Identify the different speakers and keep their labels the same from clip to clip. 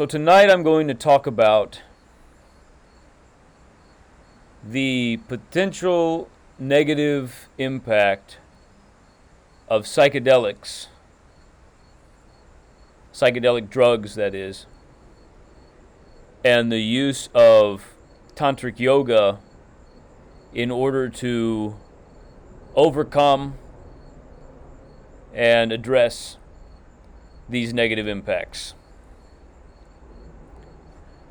Speaker 1: So tonight I'm going to talk about the potential negative impact of psychedelics, psychedelic drugs that is, and the use of Tantric yoga in order to overcome and address these negative impacts.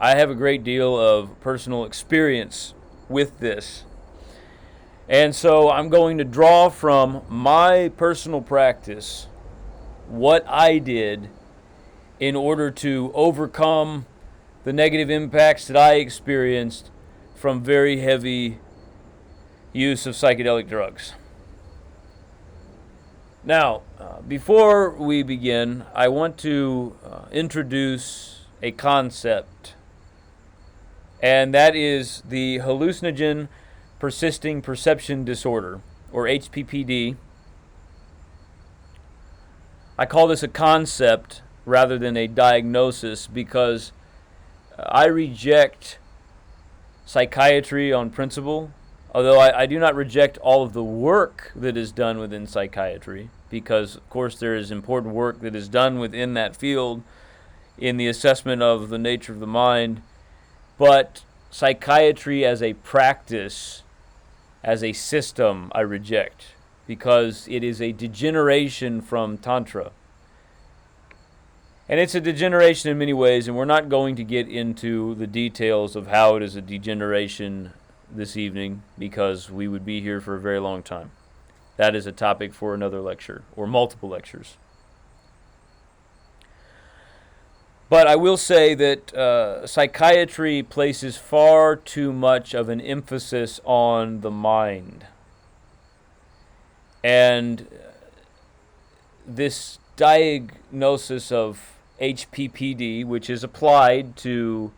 Speaker 1: I have a great deal of personal experience with this. And so I'm going to draw from my personal practice what I did in order to overcome the negative impacts that I experienced from very heavy use of psychedelic drugs. Now, before we begin, I want to introduce a concept, and that is the Hallucinogen Persisting Perception Disorder, or HPPD. I call this a concept rather than a diagnosis because I reject psychiatry on principle, although I do not reject all of the work that is done within psychiatry, because, of course, there is important work that is done within that field in the assessment of the nature of the mind. But psychiatry as a practice, as a system, I reject, because it is a degeneration from Tantra. And it's a degeneration in many ways, and we're not going to get into the details of how it is a degeneration this evening, because we would be here for a very long time. That is a topic for another lecture, or multiple lectures. But I will say that psychiatry places far too much of an emphasis on the mind. And this diagnosis of HPPD, which is applied to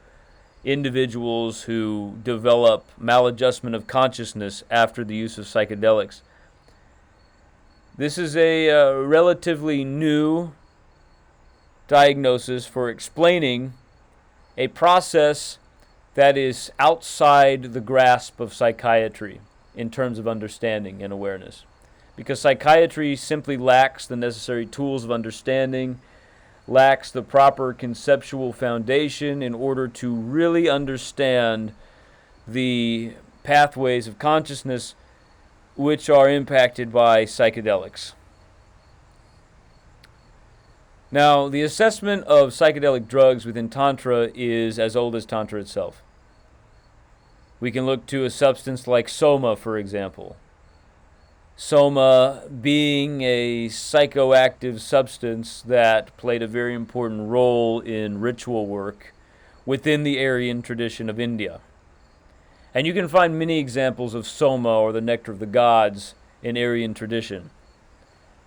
Speaker 1: individuals who develop maladjustment of consciousness after the use of psychedelics, this is a relatively new diagnosis for explaining a process that is outside the grasp of psychiatry in terms of understanding and awareness. Because psychiatry simply lacks the necessary tools of understanding, lacks the proper conceptual foundation in order to really understand the pathways of consciousness which are impacted by psychedelics. Now, the assessment of psychedelic drugs within Tantra is as old as Tantra itself. We can look to a substance like soma, for example. Soma being a psychoactive substance that played a very important role in ritual work within the Aryan tradition of India. And you can find many examples of soma, or the nectar of the gods, in Aryan tradition.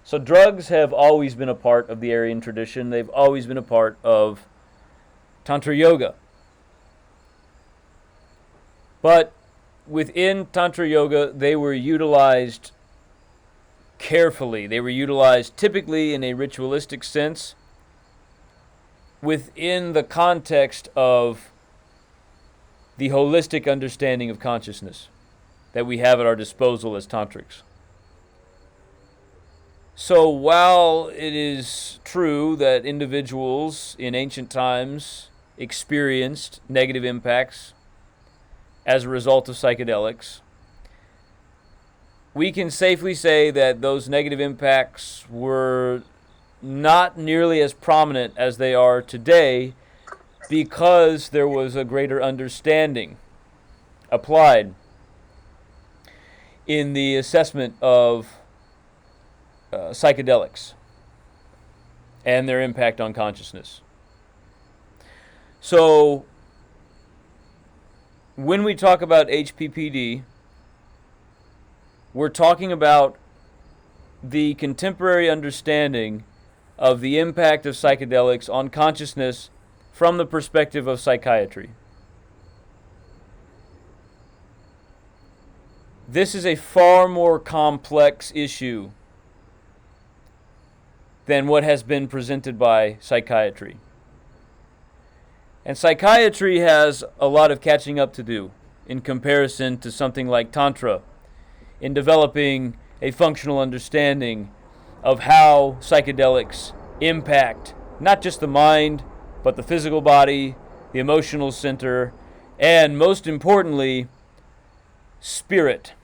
Speaker 1: So drugs have always been a part of the Aryan tradition. They've always been a part of Tantra Yoga. But within Tantra Yoga, they were utilized carefully. They were utilized typically in a ritualistic sense within the context of the holistic understanding of consciousness that we have at our disposal as tantrics. So while it is true that individuals in ancient times experienced negative impacts as a result of psychedelics, we can safely say that those negative impacts were not nearly as prominent as they are today, because there was a greater understanding applied in the assessment of psychedelics and their impact on consciousness. So, when we talk about HPPD, we're talking about the contemporary understanding of the impact of psychedelics on consciousness from the perspective of psychiatry. This is a far more complex issue than what has been presented by psychiatry. And psychiatry has a lot of catching up to do in comparison to something like Tantra in developing a functional understanding of how psychedelics impact not just the mind, but the physical body, the emotional center, and most importantly, spirit.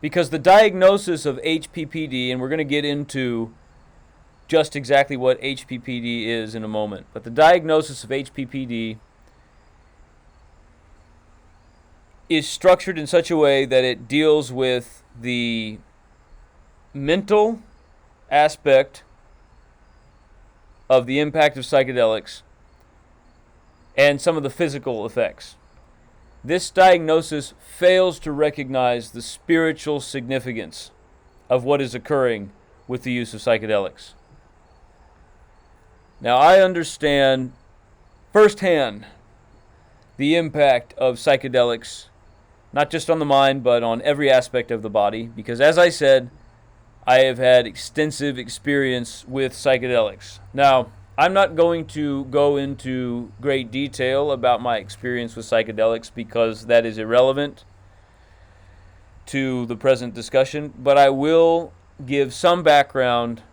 Speaker 1: Because the diagnosis of HPPD, and we're going to get into just exactly what HPPD is in a moment, but the diagnosis of HPPD is structured in such a way that it deals with the mental aspect of the impact of psychedelics and some of the physical effects. This diagnosis fails to recognize the spiritual significance of what is occurring with the use of psychedelics. Now, I understand firsthand the impact of psychedelics, not just on the mind, but on every aspect of the body, because as I said, I have had extensive experience with psychedelics. Now, I'm not going to go into great detail about my experience with psychedelics because that is irrelevant to the present discussion, but I will give some background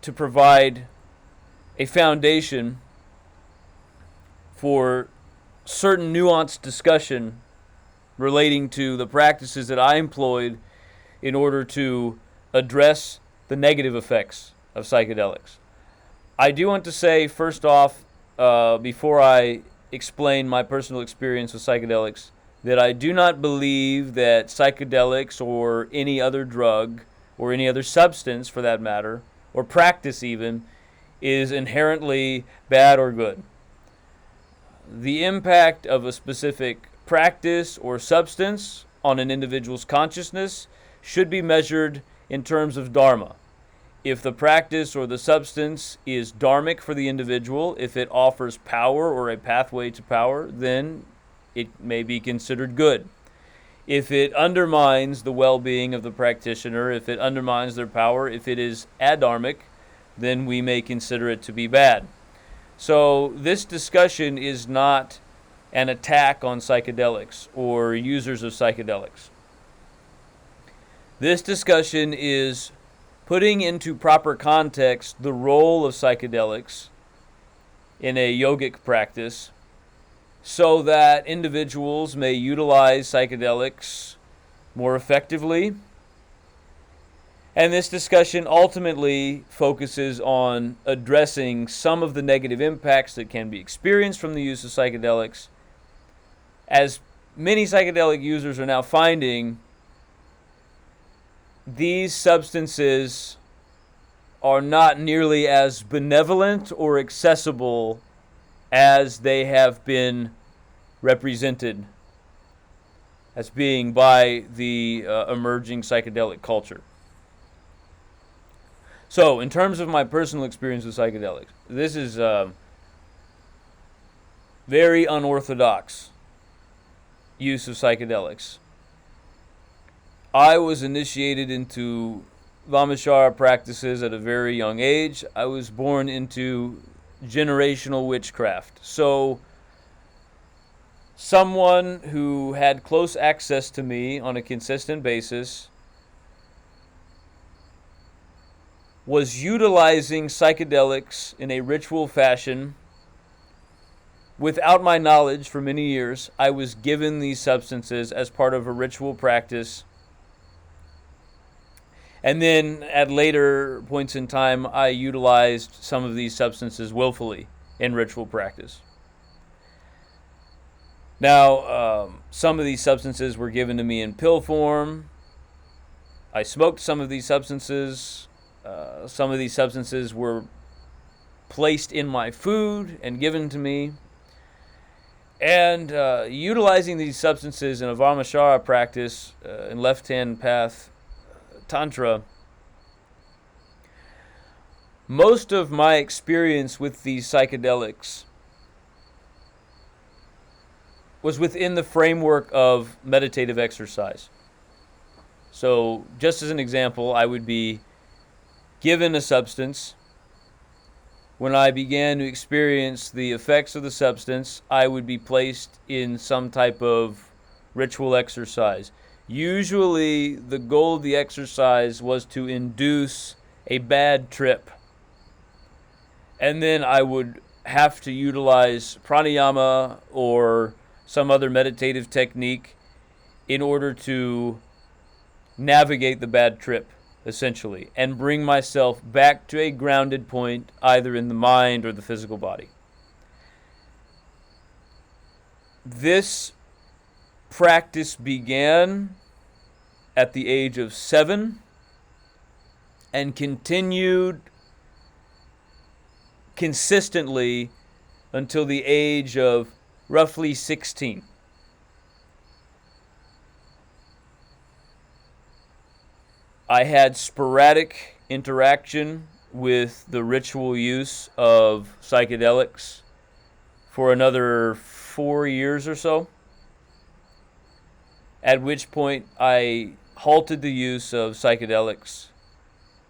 Speaker 1: to provide a foundation for certain nuanced discussion relating to the practices that I employed in order to address the negative effects of psychedelics. I do want to say, first off, before I explain my personal experience with psychedelics, that I do not believe that psychedelics or any other drug, or any other substance for that matter, or practice even, is inherently bad or good. The impact of a specific practice or substance on an individual's consciousness should be measured in terms of dharma. If the practice or the substance is dharmic for the individual, if it offers power or a pathway to power, then it may be considered good. If it undermines the well-being of the practitioner, if it undermines their power, if it is adharmic, then we may consider it to be bad. So this discussion is not an attack on psychedelics or users of psychedelics. This discussion is putting into proper context the role of psychedelics in a yogic practice so that individuals may utilize psychedelics more effectively. And this discussion ultimately focuses on addressing some of the negative impacts that can be experienced from the use of psychedelics. As many psychedelic users are now finding, these substances are not nearly as benevolent or accessible as they have been represented as being by the emerging psychedelic culture. So, in terms of my personal experience with psychedelics, this is very unorthodox use of psychedelics. I was initiated into Vamachara practices at a very young age. I was born into generational witchcraft. So, someone who had close access to me on a consistent basis was utilizing psychedelics in a ritual fashion without my knowledge for many years. I was given these substances as part of a ritual practice. And then at later points in time, I utilized some of these substances willfully in ritual practice. Now, some of these substances were given to me in pill form. I smoked some of these substances. Some of these substances were placed in my food and given to me. And utilizing these substances in a Vamachara practice, in left-hand path Tantra, most of my experience with these psychedelics was within the framework of meditative exercise. So, just as an example, I would be given a substance, when I began to experience the effects of the substance, I would be placed in some type of ritual exercise. Usually, the goal of the exercise was to induce a bad trip. And then I would have to utilize pranayama or some other meditative technique in order to navigate the bad trip, essentially, and bring myself back to a grounded point, either in the mind or the physical body. This practice began at the age of 7 and continued consistently until the age of roughly 16. I had sporadic interaction with the ritual use of psychedelics for another 4 years or so, at which point I halted the use of psychedelics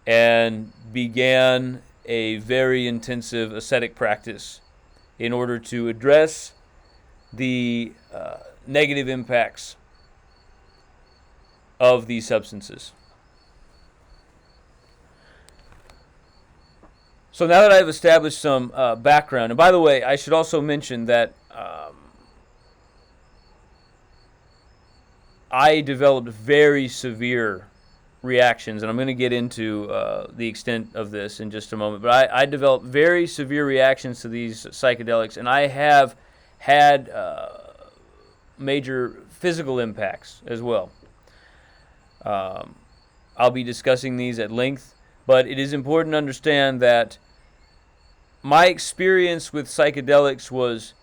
Speaker 1: and began a very intensive ascetic practice in order to address the negative impacts of these substances. So now that I've established some background, and by the way, I should also mention that I developed very severe reactions, and I'm going to get into the extent of this in just a moment, but I developed very severe reactions to these psychedelics, and I have had major physical impacts as well. I'll be discussing these at length, but it is important to understand that my experience with psychedelics was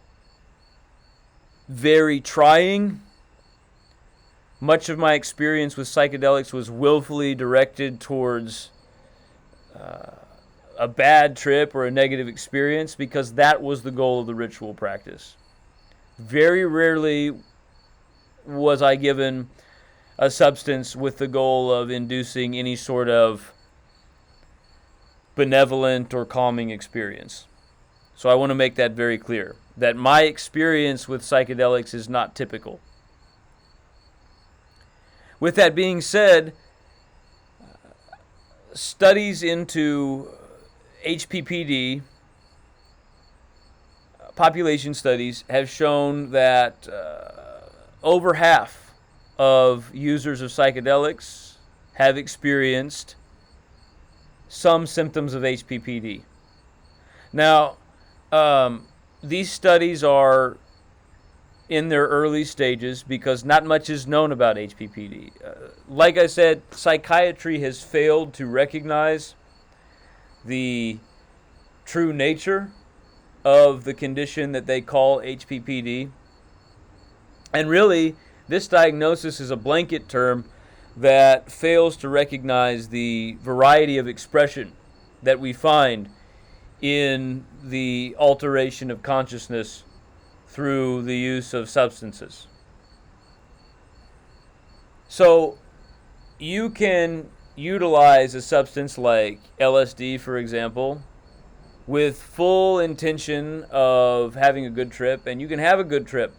Speaker 1: very trying. Much of my experience with psychedelics was willfully directed towards a bad trip or a negative experience, because that was the goal of the ritual practice. Very rarely was I given a substance with the goal of inducing any sort of benevolent or calming experience. So I want to make that very clear, that my experience with psychedelics is not typical. With that being said, studies into HPPD, population studies, have shown that over half of users of psychedelics have experienced some symptoms of HPPD. Now, these studies are in their early stages because not much is known about HPPD. Like I said, psychiatry has failed to recognize the true nature of the condition that they call HPPD. And really, this diagnosis is a blanket term that fails to recognize the variety of expression that we find in the alteration of consciousness through the use of substances. So you can utilize a substance like LSD, for example, with full intention of having a good trip, and you can have a good trip.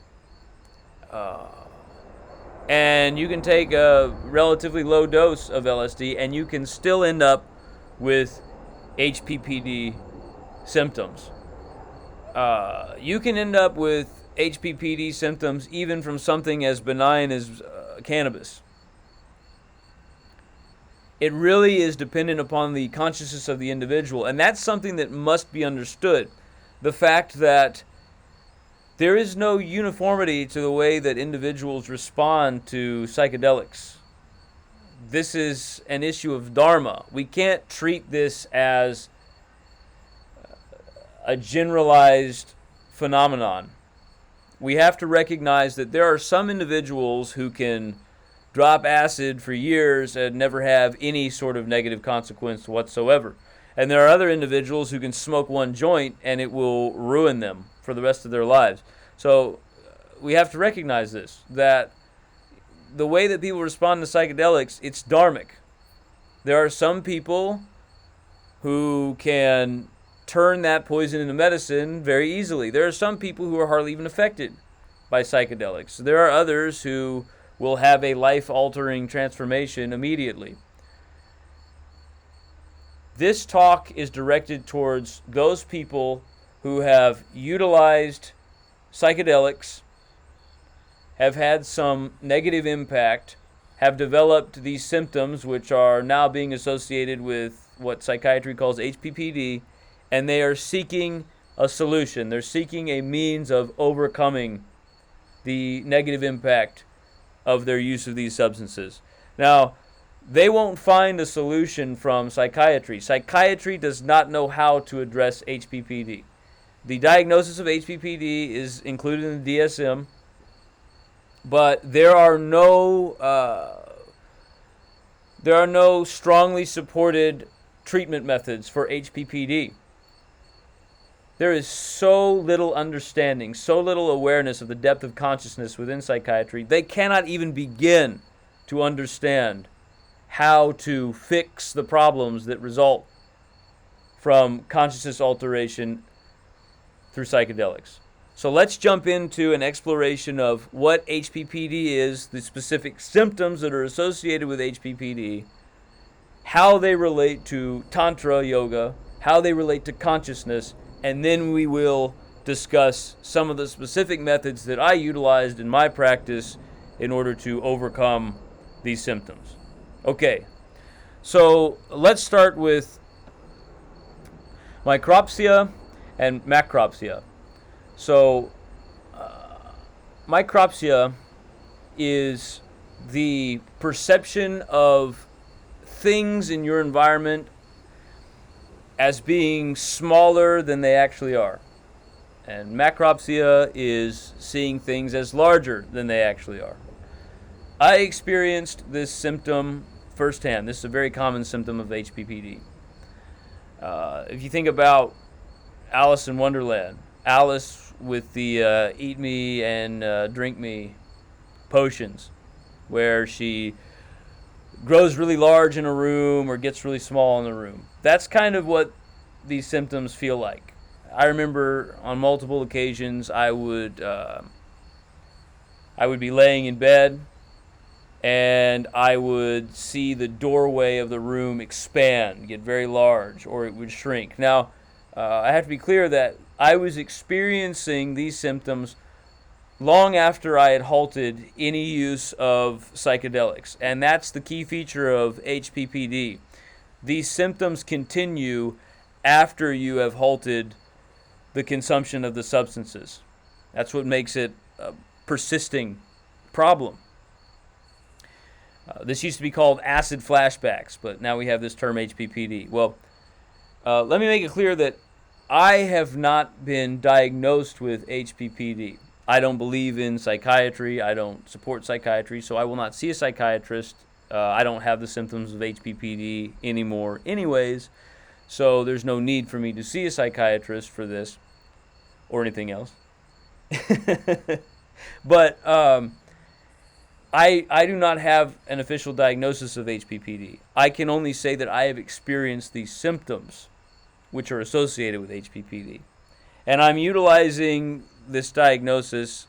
Speaker 1: And you can take a relatively low dose of LSD, and you can still end up with HPPD symptoms. You can end up with HPPD symptoms even from something as benign as cannabis. It really is dependent upon the consciousness of the individual, and that's something that must be understood. The fact that there is no uniformity to the way that individuals respond to psychedelics. This is an issue of dharma. We can't treat this as a generalized phenomenon. We have to recognize that there are some individuals who can drop acid for years and never have any sort of negative consequence whatsoever. And there are other individuals who can smoke one joint and it will ruin them for the rest of their lives. So we have to recognize this, that the way that people respond to psychedelics, it's dharmic. There are some people who can turn that poison into medicine very easily. There are some people who are hardly even affected by psychedelics. There are others who will have a life-altering transformation immediately. This talk is directed towards those people who have utilized psychedelics, have had some negative impact, have developed these symptoms which are now being associated with what psychiatry calls HPPD, and they are seeking a solution. They're seeking a means of overcoming the negative impact of their use of these substances. Now, they won't find a solution from psychiatry. Psychiatry does not know how to address HPPD. The diagnosis of HPPD is included in the DSM, but there are no strongly supported treatment methods for HPPD. There is so little understanding, so little awareness of the depth of consciousness within psychiatry, they cannot even begin to understand how to fix the problems that result from consciousness alteration through psychedelics. So let's jump into an exploration of what HPPD is, the specific symptoms that are associated with HPPD, how they relate to Tantra yoga, how they relate to consciousness, and then we will discuss some of the specific methods that I utilized in my practice in order to overcome these symptoms. Okay, so let's start with micropsia and macropsia. So, micropsia is the perception of things in your environment as being smaller than they actually are. And macropsia is seeing things as larger than they actually are. I experienced this symptom firsthand. This is a very common symptom of HPPD. If you think about Alice in Wonderland, Alice with the eat me and drink me potions, where she grows really large in a room or gets really small in a room. That's kind of what these symptoms feel like. I remember on multiple occasions I would be laying in bed and I would see the doorway of the room expand, get very large, or it would shrink. Now, I have to be clear that I was experiencing these symptoms long after I had halted any use of psychedelics. And that's the key feature of HPPD. These symptoms continue after you have halted the consumption of the substances. That's what makes it a persisting problem. This used to be called acid flashbacks, but now we have this term HPPD. Well, let me make it clear that I have not been diagnosed with HPPD. I don't believe in psychiatry. I don't support psychiatry, so I will not see a psychiatrist. I don't have the symptoms of HPPD anymore anyways, so there's no need for me to see a psychiatrist for this or anything else. But I do not have an official diagnosis of HPPD. I can only say that I have experienced these symptoms which are associated with HPPD. And I'm utilizing this diagnosis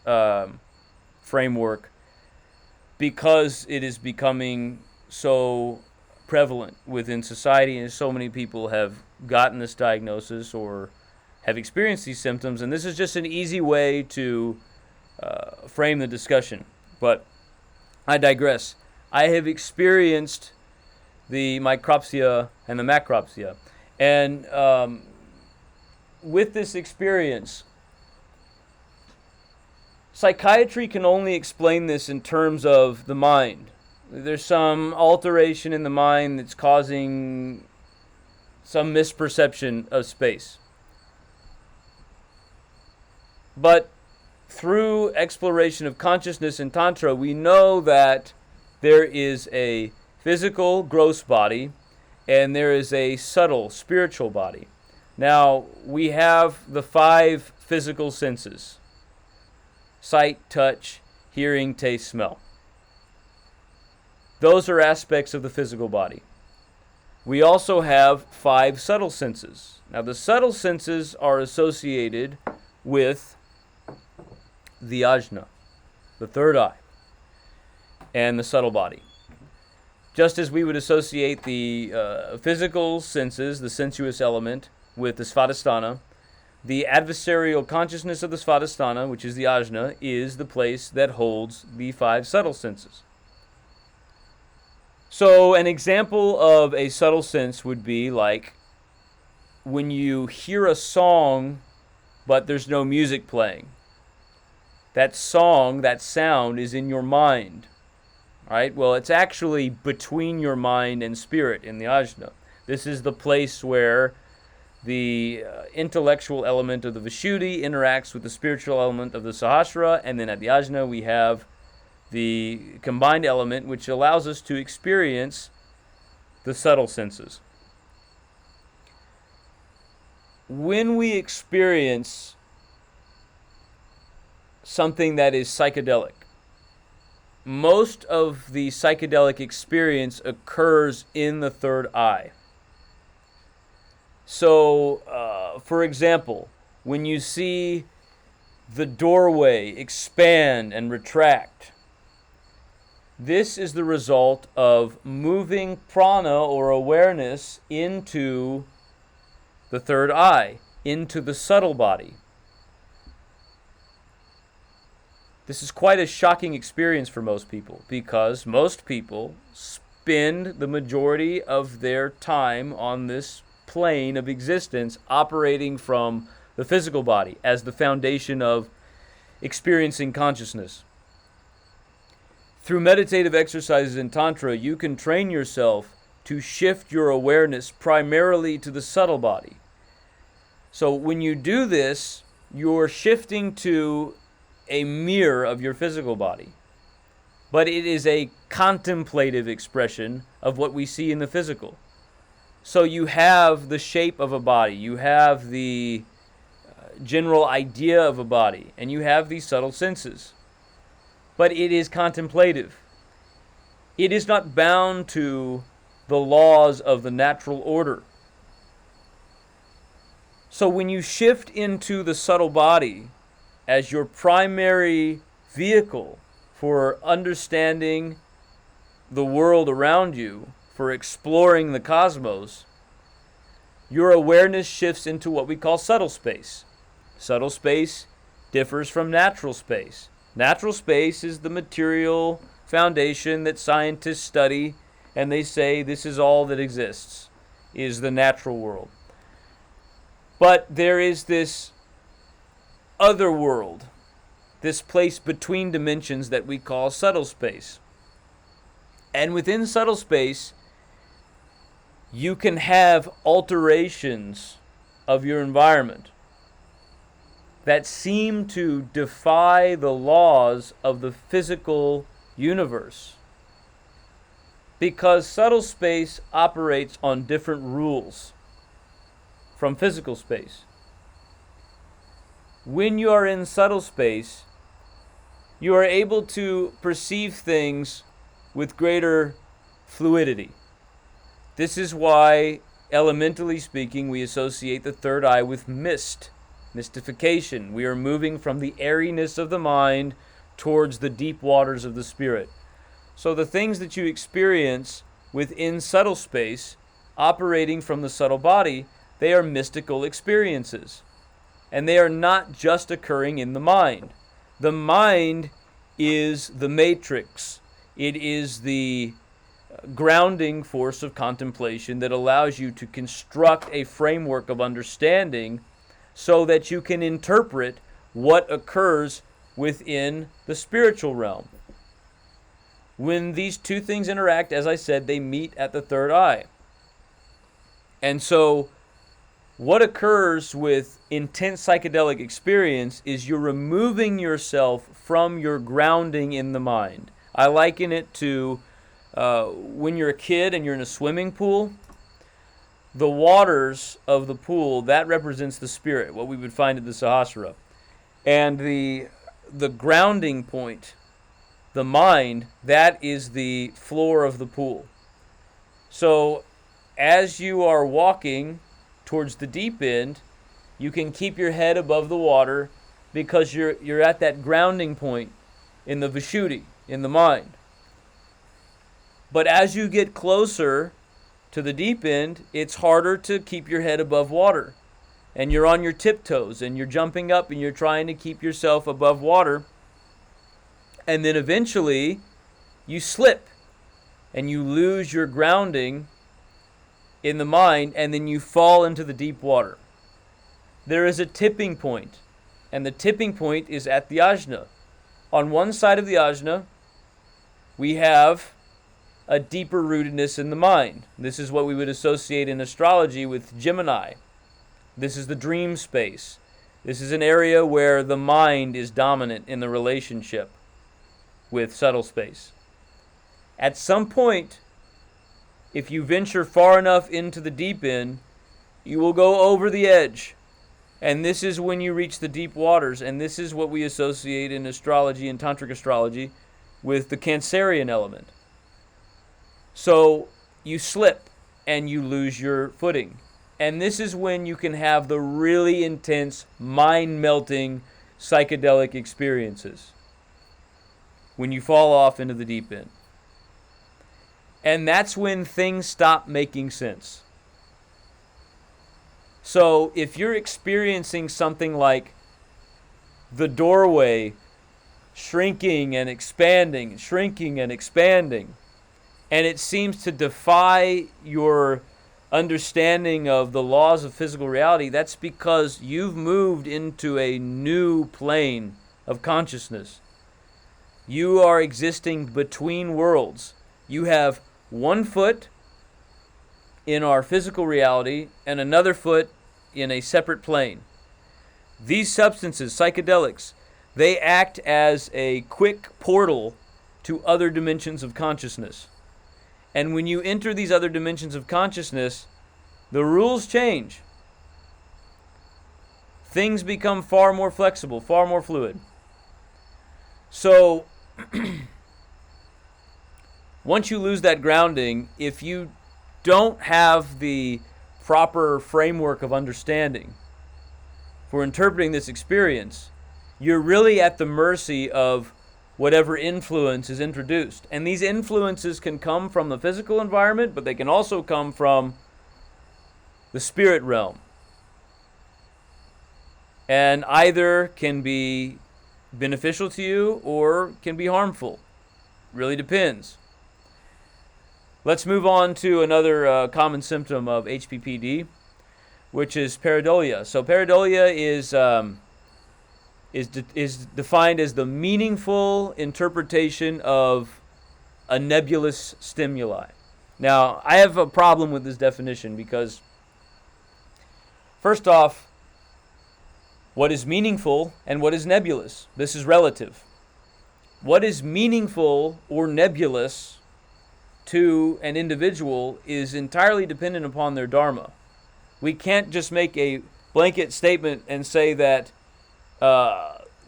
Speaker 1: framework because it is becoming so prevalent within society, and so many people have gotten this diagnosis or have experienced these symptoms, and this is just an easy way to frame the discussion. But I digress. I have experienced the micropsia and the macropsia, and with this experience, psychiatry can only explain this in terms of the mind. There's some alteration in the mind that's causing some misperception of space. But through exploration of consciousness in Tantra, we know that there is a physical, gross body, and there is a subtle, spiritual body. Now, we have the 5 physical senses: sight, touch, hearing, taste, smell. Those are aspects of the physical body. We also have 5 subtle senses: Now, the subtle senses are associated with the ajna, the third eye, and the subtle body. Just as we would associate the physical senses, the sensuous element, with the svadhisthana, the adversarial consciousness of the svadhisthana, which is the ajna, is the place that holds the 5 subtle senses. So an example of a subtle sense would be like when you hear a song but there's no music playing. That song, that sound is in your mind. Right? Well, it's actually between your mind and spirit in the ajna. This is the place where the intellectual element of the Vishuddhi interacts with the spiritual element of the Sahasrara, and then at the ajna we have the combined element which allows us to experience the subtle senses. When we experience something that is psychedelic, most of the psychedelic experience occurs in the third eye. So, for example, when you see the doorway expand and retract, this is the result of moving prana or awareness into the third eye, into the subtle body. This is quite a shocking experience for most people, because most people spend the majority of their time on this plane of existence operating from the physical body as the foundation of experiencing consciousness. Through meditative exercises in Tantra, you can train yourself to shift your awareness primarily to the subtle body. So when you do this, you're shifting to a mirror of your physical body. But it is a contemplative expression of what we see in the physical. So you have the shape of a body, you have the general idea of a body, and you have these subtle senses. But it is contemplative. It is not bound to the laws of the natural order. So when you shift into the subtle body as your primary vehicle for understanding the world around you, for exploring the cosmos, your awareness shifts into what we call subtle space. Subtle space differs from natural space. Natural space is the material foundation that scientists study, and they say this is all that exists, is the natural world. But there is this other world, this place between dimensions that we call subtle space. And within subtle space, you can have alterations of your environment that seem to defy the laws of the physical universe, because subtle space operates on different rules from physical space. When you are in subtle space, you are able to perceive things with greater fluidity. This is why, elementally speaking, we associate the third eye with mist, mystification. We are moving from the airiness of the mind towards the deep waters of the spirit. So the things that you experience within subtle space, operating from the subtle body, they are mystical experiences. And they are not just occurring in the mind. The mind is the matrix. It is the grounding force of contemplation that allows you to construct a framework of understanding so that you can interpret what occurs within the spiritual realm. When these two things interact, as I said, they meet at the third eye. And so what occurs with intense psychedelic experience is you're removing yourself from your grounding in the mind. I liken it to when you're a kid and you're in a swimming pool. The waters of the pool, that represents the spirit, what we would find at the Sahasrara. And the grounding point, the mind, that is the floor of the pool. So as you are walking towards the deep end, you can keep your head above the water because you're at that grounding point in the Vishuddhi, in the mind. But as you get closer to the deep end, it's harder to keep your head above water. And you're on your tiptoes, and you're jumping up, and you're trying to keep yourself above water. And then eventually, you slip, and you lose your grounding in the mind, and then you fall into the deep water. There is a tipping point, and the tipping point is at the ajna. On one side of the ajna, we have a deeper rootedness in the mind. This is what we would associate in astrology with Gemini. This is the dream space. This is an area where the mind is dominant in the relationship with subtle space. At some point, if you venture far enough into the deep end, you will go over the edge. And this is when you reach the deep waters. And this is what we associate in astrology and Tantric astrology with the Cancerian element. So you slip and you lose your footing. And this is when you can have the really intense, mind-melting, psychedelic experiences. When you fall off into the deep end. And that's when things stop making sense. So if you're experiencing something like the doorway shrinking and expanding, and it seems to defy your understanding of the laws of physical reality, that's because you've moved into a new plane of consciousness. You are existing between worlds. You have one foot in our physical reality and another foot in a separate plane. These substances, psychedelics, they act as a quick portal to other dimensions of consciousness. And when you enter these other dimensions of consciousness, the rules change. Things become far more flexible, far more fluid. So, once you lose that grounding, if you don't have the proper framework of understanding for interpreting this experience, you're really at the mercy of whatever influence is introduced. And these influences can come from the physical environment, but they can also come from the spirit realm. And either can be beneficial to you or can be harmful. Really depends. Let's move on to another common symptom of HPPD, which is pareidolia. So pareidolia is defined as the meaningful interpretation of a nebulous stimuli. Now, I have a problem with this definition because, first off, what is meaningful and what is nebulous? This is relative. What is meaningful or nebulous to an individual is entirely dependent upon their dharma. We can't just make a blanket statement and say that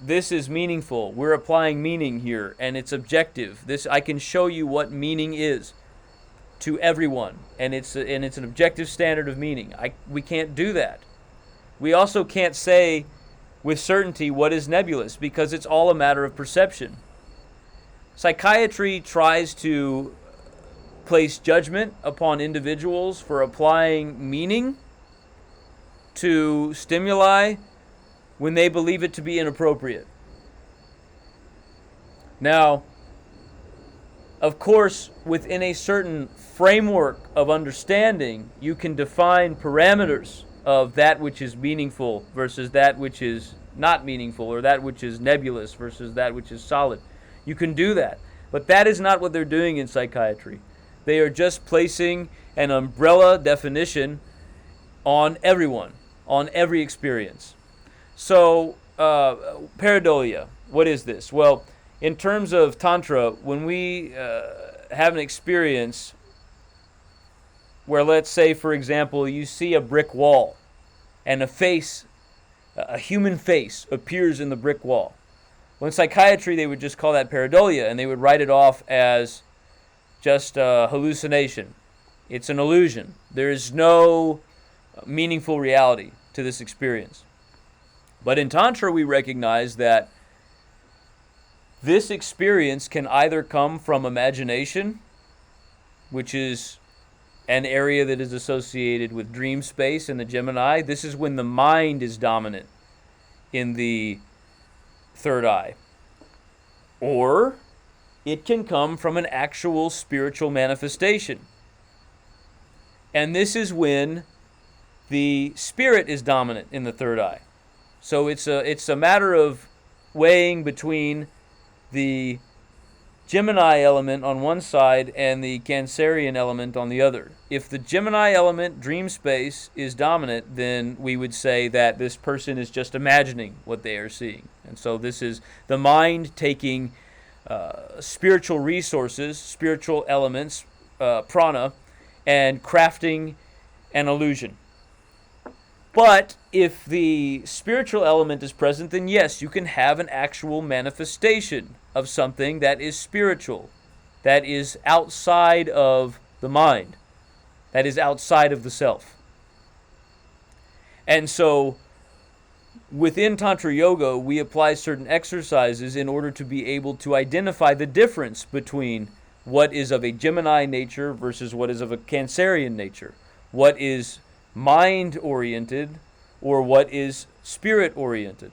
Speaker 1: this is meaningful. We're applying meaning here, and it's objective. I can show you what meaning is to everyone, and it's an objective standard of meaning. We can't do that. We also can't say with certainty what is nebulous because it's all a matter of perception. Psychiatry tries to place judgment upon individuals for applying meaning to stimuli when they believe it to be inappropriate. Now, of course, within a certain framework of understanding, you can define parameters of that which is meaningful versus that which is not meaningful, or that which is nebulous versus that which is solid. You can do that. But that is not what they're doing in psychiatry. They are just placing an umbrella definition on everyone, on every experience. So, pareidolia, what is this? Well, in terms of Tantra, when we have an experience where, let's say, for example, you see a brick wall and a human face appears in the brick wall. Well, in psychiatry, they would just call that pareidolia, and they would write it off as just a hallucination. It's an illusion. There is no meaningful reality to this experience. But in Tantra, we recognize that this experience can either come from imagination, which is an area that is associated with dream space in the Gemini. This is when the mind is dominant in the third eye. Or it can come from an actual spiritual manifestation. And this is when the spirit is dominant in the third eye. So it's a matter of weighing between the Gemini element on one side and the Cancerian element on the other. If the Gemini element, dream space, is dominant, then we would say that this person is just imagining what they are seeing. And so this is the mind taking spiritual resources, spiritual elements, prana, and crafting an illusion. But if the spiritual element is present, then yes, you can have an actual manifestation of something that is spiritual, that is outside of the mind, that is outside of the self. And so within Tantra Yoga, we apply certain exercises in order to be able to identify the difference between what is of a Gemini nature versus what is of a Cancerian nature, what is mind-oriented or what is spirit-oriented.